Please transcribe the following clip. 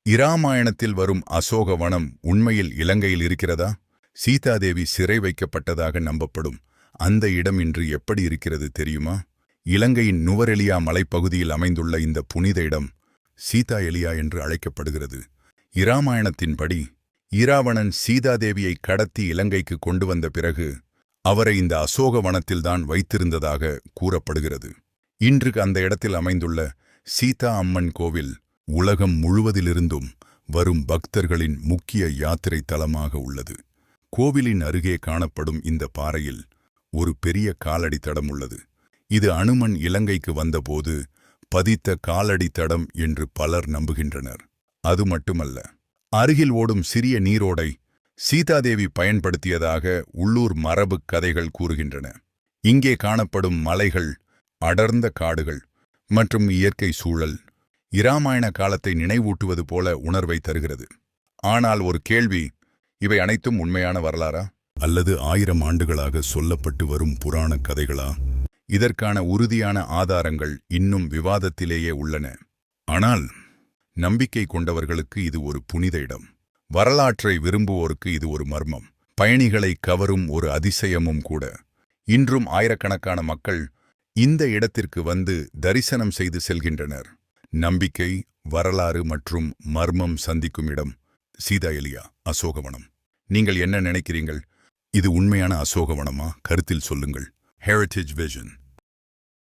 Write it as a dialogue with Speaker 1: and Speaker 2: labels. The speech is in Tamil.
Speaker 1: இராமாயணத்தில் வரும் அசோகவனம் உண்மையில் இலங்கையில் இருக்கிறதா? சீதாதேவி சிறை வைக்கப்பட்டதாக நம்பப்படும் அந்த இடம் இன்று எப்படி இருக்கிறது தெரியுமா? இலங்கையின் நுவரெலியா மலைப்பகுதியில் அமைந்துள்ள இந்த புனித இடம் சீதா எலியா என்று அழைக்கப்படுகிறது. இராமாயணத்தின்படி இராவணன் சீதாதேவியை கடத்தி இலங்கைக்கு கொண்டு வந்த பிறகு அவரை இந்த அசோக வனத்தில்தான் வைத்திருந்ததாக கூறப்படுகிறது. இன்று அந்த இடத்தில் அமைந்துள்ள சீதா அம்மன் கோவில் உலகம் முழுவதிலிருந்தும் வரும் பக்தர்களின் முக்கிய யாத்திரை தலமாக உள்ளது. கோவிலின் அருகே காணப்படும் இந்த பாறையில் ஒரு பெரிய காலடி தடம் உள்ளது. இது அனுமன் இலங்கைக்கு வந்தபோது பதித்த காலடி தடம் என்று பலர் நம்புகின்றனர். அது மட்டுமல்ல, அருகில் ஓடும் சிறிய நீரோடை சீதாதேவி பயன்படுத்தியதாக உள்ளூர் மரபு கதைகள் கூறுகின்றன. இங்கே காணப்படும் மலைகள், அடர்ந்த காடுகள் மற்றும் இயற்கை சூழல் இராமாயண காலத்தை நினைவூட்டுவது போல உணர்வை தருகிறது. ஆனால் ஒரு கேள்வி, இவை அனைத்தும் உண்மையான வரலாறா அல்லது 1000 ஆண்டுகளாக சொல்லப்பட்டு வரும் புராண கதைகளா? இதற்கான உறுதியான ஆதாரங்கள் இன்னும் விவாதத்திலேயே உள்ளன. ஆனால் நம்பிக்கை கொண்டவர்களுக்கு இது ஒரு புனித இடம். வரலாற்றை விரும்புவோருக்கு இது ஒரு மர்மம், பயணிகளை கவரும் ஒரு அதிசயமும் கூட. இன்றும் ஆயிரக்கணக்கான மக்கள் இந்த இடத்திற்கு வந்து தரிசனம் செய்து செல்கின்றனர். நம்பிக்கை, வரலாறு மற்றும் மர்மம் சந்திக்கும் இடம் சீதா எலியா அசோகவனம். நீங்கள் என்ன நினைக்கிறீர்கள்? இது உண்மையான அசோகவனமா? கருத்தில் சொல்லுங்கள். Heritage vision.